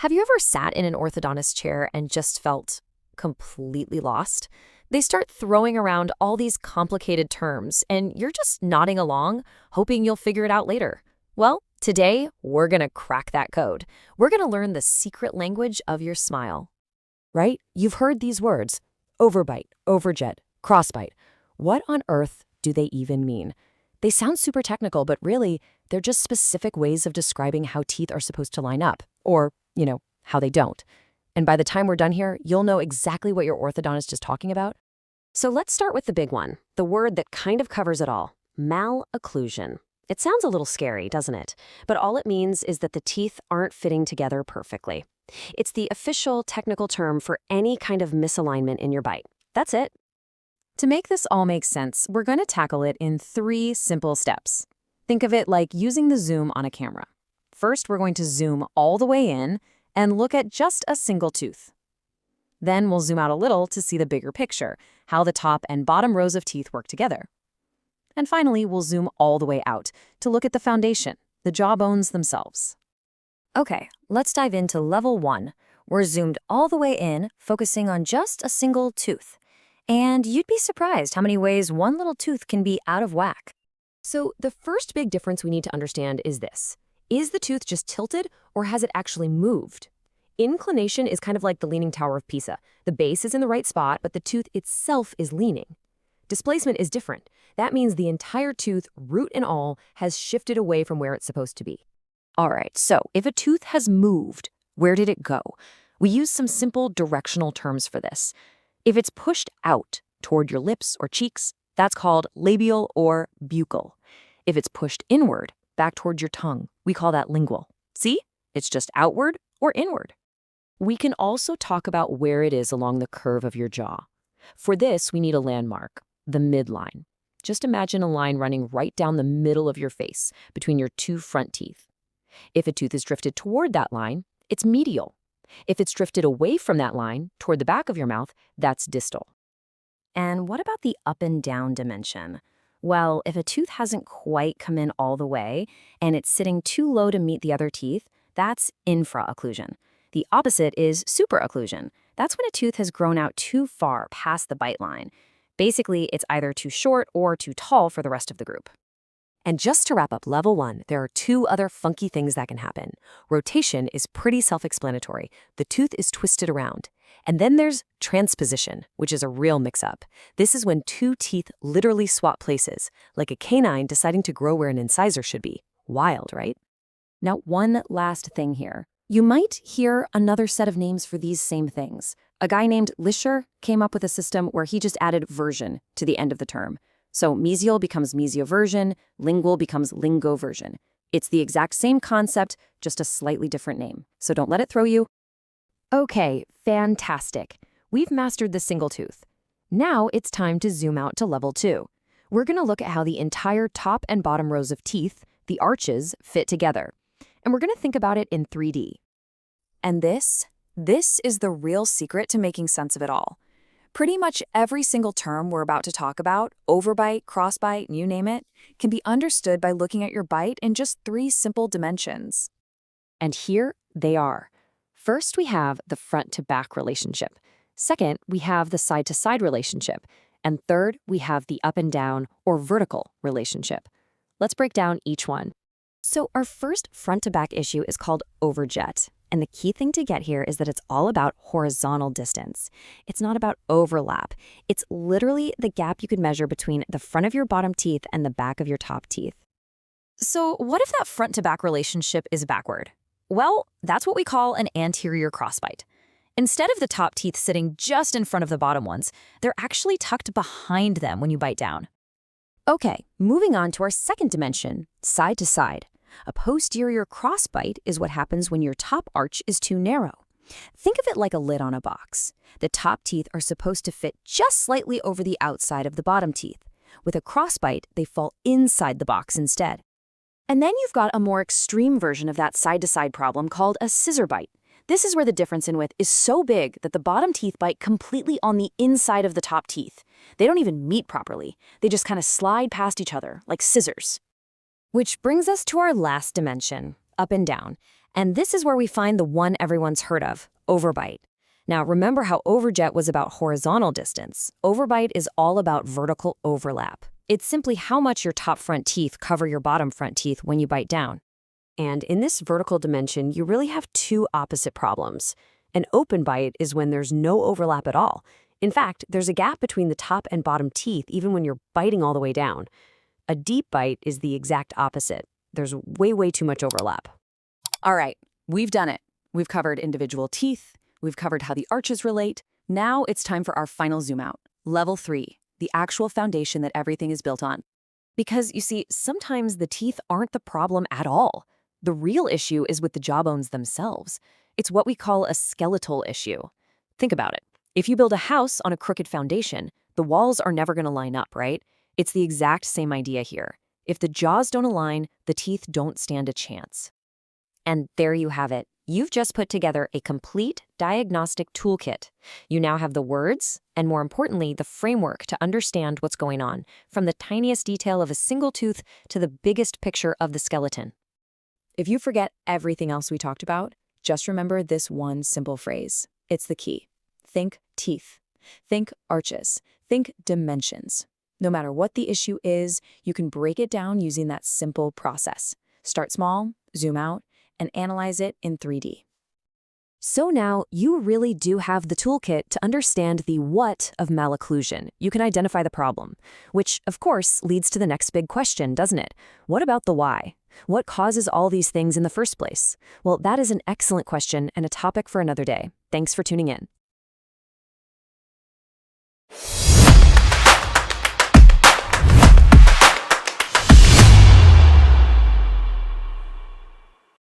Have you ever sat in an orthodontist chair and just felt completely lost? They start throwing around all these complicated terms, and you're just nodding along, hoping you'll figure it out later. Well, today, we're going to crack that code. We're going to learn the secret language of your smile. Right? You've heard these words: overbite, overjet, crossbite. What on earth do they even mean? They sound super technical, but really, they're just specific ways of describing how teeth are supposed to line up, or, how they don't. And by the time we're done here, you'll know exactly what your orthodontist is talking about. So let's start with the big one, the word that kind of covers it all: malocclusion. It sounds a little scary, doesn't it? But all it means is that the teeth aren't fitting together perfectly. It's the official technical term for any kind of misalignment in your bite. That's it. To make this all make sense, we're going to tackle it in 3 simple steps. Think of it like using the zoom on a camera. First, we're going to zoom all the way in and look at just a single tooth. Then we'll zoom out a little to see the bigger picture, how the top and bottom rows of teeth work together. And finally, we'll zoom all the way out to look at the foundation, the jawbones themselves. Okay, let's dive into level 1. We're zoomed all the way in, focusing on just a single tooth. And you'd be surprised how many ways one little tooth can be out of whack. So the first big difference we need to understand is this. Is the tooth just tilted, or has it actually moved? Inclination is kind of like the Leaning Tower of Pisa. The base is in the right spot, but the tooth itself is leaning. Displacement is different. That means the entire tooth, root and all, has shifted away from where it's supposed to be. All right, so if a tooth has moved, where did it go? We use some simple directional terms for this. If it's pushed out toward your lips or cheeks, that's called labial or buccal. If it's pushed inward, back toward your tongue, we call that lingual. See? It's just outward or inward. We can also talk about where it is along the curve of your jaw. For this, we need a landmark, the midline. Just imagine a line running right down the middle of your face, between your 2 front teeth. If a tooth is drifted toward that line, it's medial. If it's drifted away from that line, toward the back of your mouth, that's distal. And what about the up and down dimension? Well, if a tooth hasn't quite come in all the way, and it's sitting too low to meet the other teeth, that's infraocclusion. The opposite is superocclusion. That's when a tooth has grown out too far past the bite line. Basically, it's either too short or too tall for the rest of the group. And just to wrap up level 1, there are 2 other funky things that can happen. Rotation is pretty self-explanatory. The tooth is twisted around. And then there's transposition, which is a real mix-up. This is when 2 teeth literally swap places, like a canine deciding to grow where an incisor should be. Wild, right? Now, one last thing here. You might hear another set of names for these same things. A guy named Lischer came up with a system where he just added version to the end of the term. So mesial becomes mesioversion, lingual becomes lingoversion. It's the exact same concept, just a slightly different name. So don't let it throw you. Okay, fantastic. We've mastered the single tooth. Now it's time to zoom out to level 2. We're going to look at how the entire top and bottom rows of teeth, the arches, fit together. And we're going to think about it in 3D. And this is the real secret to making sense of it all. Pretty much every single term we're about to talk about, overbite, crossbite, you name it, can be understood by looking at your bite in just 3 simple dimensions. And here they are. First, we have the front-to-back relationship. Second, we have the side-to-side relationship. And third, we have the up and down or vertical relationship. Let's break down each one. So our first front-to-back issue is called overjet. And the key thing to get here is that it's all about horizontal distance. It's not about overlap. It's literally the gap you could measure between the front of your bottom teeth and the back of your top teeth. So what if that front-to-back relationship is backward? Well, that's what we call an anterior crossbite. Instead of the top teeth sitting just in front of the bottom ones, they're actually tucked behind them when you bite down. Okay, moving on to our second dimension, side to side. A posterior crossbite is what happens when your top arch is too narrow. Think of it like a lid on a box. The top teeth are supposed to fit just slightly over the outside of the bottom teeth. With a crossbite, they fall inside the box instead. And then you've got a more extreme version of that side-to-side problem called a scissor bite. This is where the difference in width is so big that the bottom teeth bite completely on the inside of the top teeth. They don't even meet properly. They just kind of slide past each other like scissors. Which brings us to our last dimension, up and down. And this is where we find the one everyone's heard of, overbite. Now, remember how overjet was about horizontal distance. Overbite is all about vertical overlap. It's simply how much your top front teeth cover your bottom front teeth when you bite down. And in this vertical dimension, you really have two opposite problems. An open bite is when there's no overlap at all. In fact, there's a gap between the top and bottom teeth even when you're biting all the way down. A deep bite is the exact opposite. There's way too much overlap. All right, we've done it. We've covered individual teeth. We've covered how the arches relate. Now it's time for our final zoom out. Level 3, the actual foundation that everything is built on. Because, you see, sometimes the teeth aren't the problem at all. The real issue is with the jawbones themselves. It's what we call a skeletal issue. Think about it. If you build a house on a crooked foundation, the walls are never going to line up, right? It's the exact same idea here. If the jaws don't align, the teeth don't stand a chance. And there you have it. You've just put together a complete diagnostic toolkit. You now have the words, and more importantly, the framework to understand what's going on, from the tiniest detail of a single tooth to the biggest picture of the skeleton. If you forget everything else we talked about, just remember this one simple phrase. It's the key. Think teeth. Think arches. Think dimensions. No matter what the issue is, you can break it down using that simple process. Start small, zoom out, and analyze it in 3D. So now you really do have the toolkit to understand the what of malocclusion. You can identify the problem, which, of course, leads to the next big question, doesn't it? What about the why? What causes all these things in the first place? Well, that is an excellent question and a topic for another day. Thanks for tuning in.